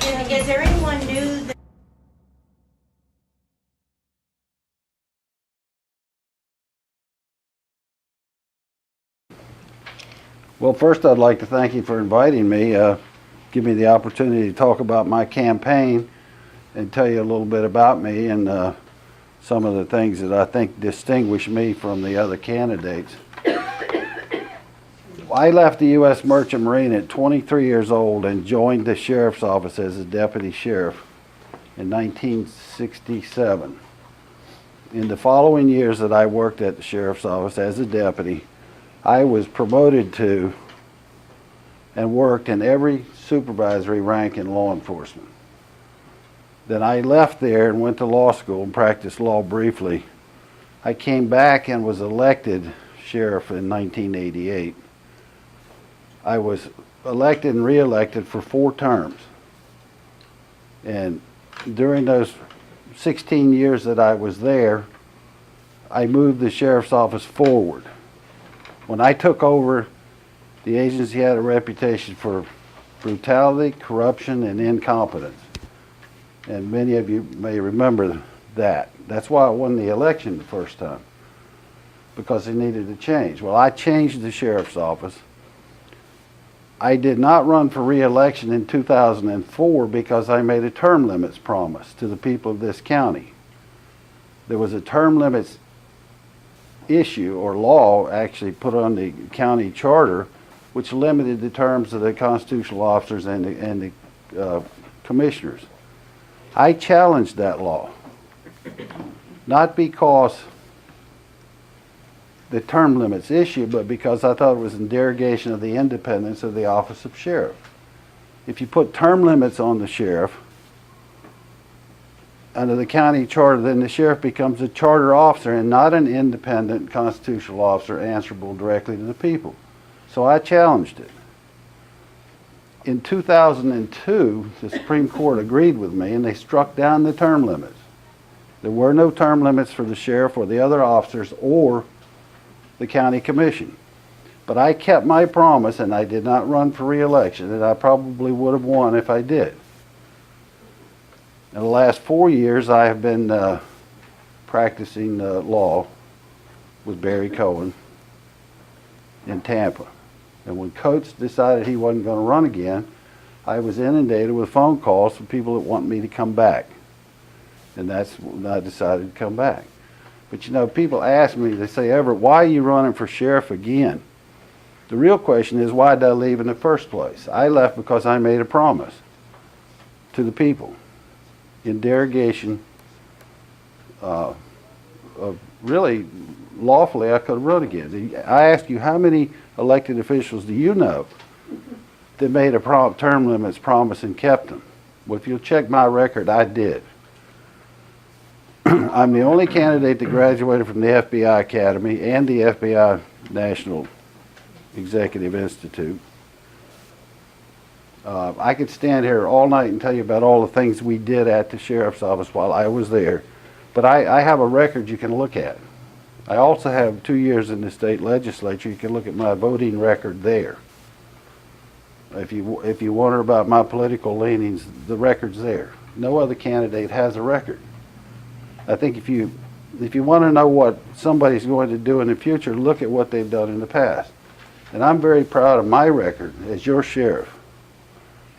Is there anyone new that Well, first I'd like to thank you for inviting me, give me the opportunity to talk about my campaign and tell you a little bit about me and some of the things that I think distinguish me from the other candidates. I left the U.S. Merchant Marine at 23 years old and joined the sheriff's office as a deputy sheriff in 1967. In the following years that I worked at the sheriff's office as a deputy, I was promoted to and worked in every supervisory rank in law enforcement. Then I left there and went to law school and practiced law briefly. I came back and was elected sheriff in 1988. I was elected and re-elected for 4 terms. And during those 16 years that I was there, I moved the sheriff's office forward. When I took over, the agency had a reputation for brutality, corruption, and incompetence. And many of you may remember that. That's why I won the election the first time, because they needed to change. Well, I changed the sheriff's office. I did not run for re-election in 2004 because I made a term limits promise to the people of this county. There was a term limits issue or law actually put on the county charter which limited the terms of the constitutional officers and the commissioners. I challenged that law, not because the term limits issue, but because I thought it was in derogation of the independence of the office of sheriff. If you put term limits on the sheriff under the county charter, then the sheriff becomes a charter officer and not an independent constitutional officer answerable directly to the people. So I challenged it. In 2002, the Supreme Court agreed with me and they struck down the term limits. There were no term limits for the sheriff or the other officers or the county commission. But I kept my promise and I did not run for re-election, and I probably would have won if I did. In the last 4 years, I have been practicing law with Barry Cohen in Tampa. And when Coates decided he wasn't going to run again, I was inundated with phone calls from people that want me to come back. And that's when I decided to come back. But you know, people ask me, they say, Everett, why are you running for sheriff again? The real question is, why did I leave in the first place? I left because I made a promise to the people in derogation of really lawfully I could have run again. I ask you, how many elected officials do you know that made a term limits promise and kept them? Well, if you'll check my record, I did. I'm the only candidate that graduated from the FBI Academy and the FBI National Executive Institute. I could stand here all night and tell you about all the things we did at the sheriff's office while I was there, but I have a record you can look at. I also have 2 years in the state legislature. You can look at my voting record there. If you wonder about my political leanings, the record's there. No other candidate has a record. I think if you want to know what somebody's going to do in the future, look at what they've done in the past. And I'm very proud of my record as your sheriff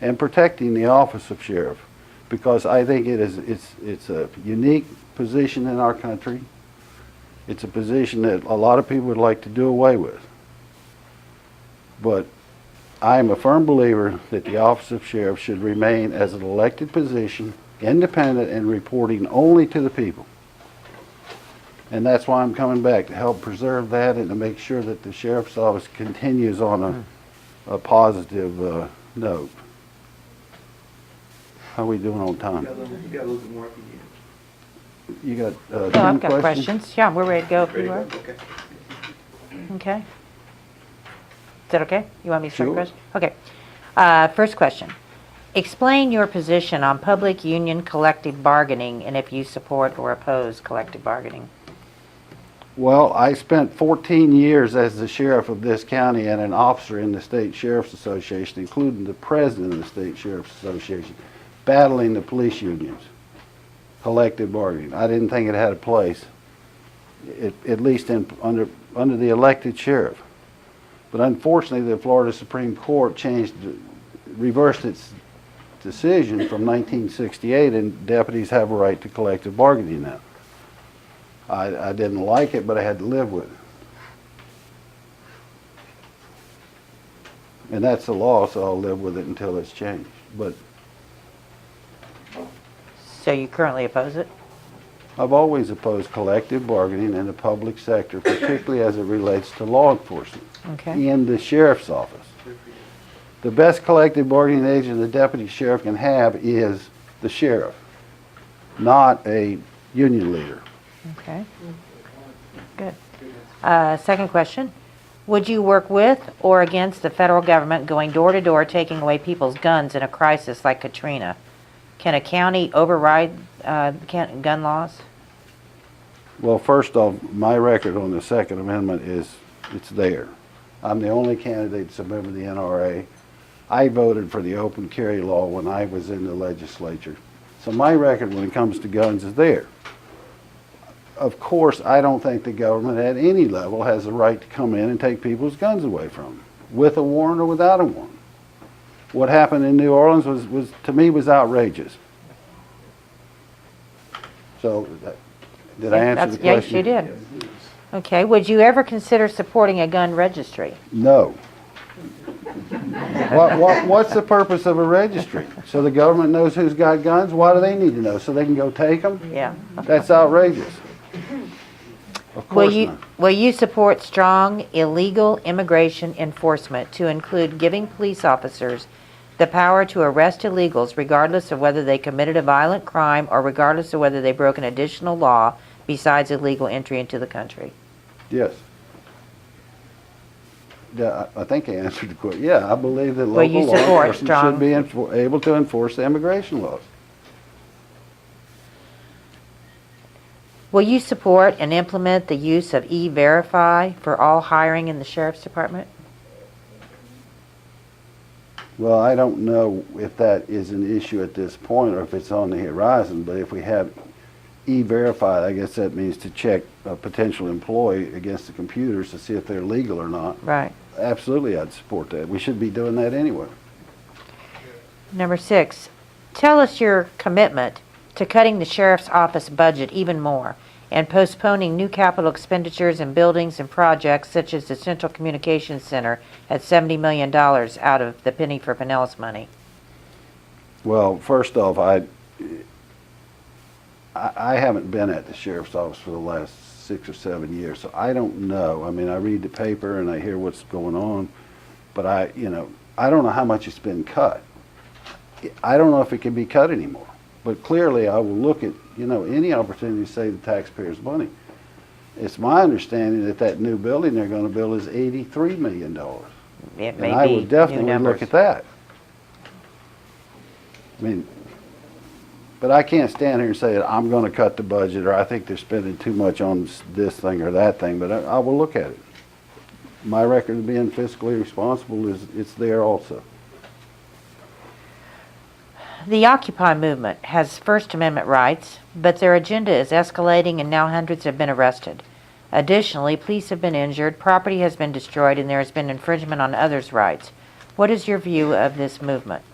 and protecting the office of sheriff, because I think it's a unique position in our country. It's a position that a lot of people would like to do away with. But I am a firm believer that the office of sheriff should remain as an elected position, independent and reporting only to the people. And that's why I'm coming back, to help preserve that and to make sure that the sheriff's office continues on a positive note. How are we doing on time? You got a little bit more if you need. You got No, 10 I've got questions. Yeah, we're ready to go if Ready you to are. go? Okay. Okay. Is that okay? You want me to start Sure. first? Okay. First question. Explain your position on public union collective bargaining and if you support or oppose collective bargaining. Well, I spent 14 years as the sheriff of this county and an officer in the State Sheriff's Association, including the president of the State Sheriff's Association. battling the police unions, collective bargaining. I didn't think it had a place, at least under the elected sheriff. But unfortunately, the Florida Supreme Court reversed its decision from 1968, and deputies have a right to collective bargaining now. I didn't like it, but I had to live with it. And that's the law, so I'll live with it until it's changed. But So you currently oppose it? I've always opposed collective bargaining in the public sector, particularly as it relates to law enforcement. Okay. In the sheriff's office. The best collective bargaining agent the deputy sheriff can have is the sheriff, not a union leader. Okay. Good. Second question. Would you work with or against the federal government going door to door taking away people's guns in a crisis like Katrina? Can a county override gun laws? Well, first off, my record on the Second Amendment is it's there. I'm the only candidate that's a member of the NRA. I voted for the open carry law when I was in the legislature. So my record when it comes to guns is there. Of course, I don't think the government at any level has the right to come in and take people's guns away from them, with a warrant or without a warrant. What happened in New Orleans was to me, was outrageous. So, did I answer the question? Yes, you did. Okay. Would you ever consider supporting a gun registry? No. What's the purpose of a registry? So the government knows who's got guns? Why do they need to know? So they can go take them? Yeah. That's outrageous. Of course not. Will you support strong illegal immigration enforcement to include giving police officers the power to arrest illegals regardless of whether they committed a violent crime or regardless of whether they broke an additional law besides illegal entry into the country? Yes. Yeah, I think I answered the question. Yeah, I believe that Will you local law support enforcement should be able to enforce the immigration laws. Will you support and implement the use of E-Verify for all hiring in the Sheriff's Department? Well, I don't know if that is an issue at this point or if it's on the horizon, but if we have E-Verify, I guess that means to check a potential employee against the computers to see if they're legal or not. Right. Absolutely, I'd support that. We should be doing that anyway. Number 6, tell us your commitment to cutting the Sheriff's Office budget even more and postponing new capital expenditures in buildings and projects such as the Central Communications Center at $70 million out of the Penny for Pinellas money. Well, first off, I haven't been at the sheriff's office for the last 6 or 7 years, so I don't know. I mean, I read the paper and I hear what's going on, but I don't know how much it's been cut. I don't know if it can be cut anymore. But clearly, I will look at any opportunity to save the taxpayers' money. It's my understanding that that new building they're going to build is $83 million. It And may I be would definitely new numbers. look at that. I mean, but I can't stand here and say that I'm going to cut the budget or I think they're spending too much on this thing or that thing, but I will look at it. My record of being fiscally responsible it's there also. The Occupy movement has First Amendment rights, but their agenda is escalating and now hundreds have been arrested. Additionally, police have been injured, property has been destroyed, and there has been infringement on others' rights. What is your view of this movement?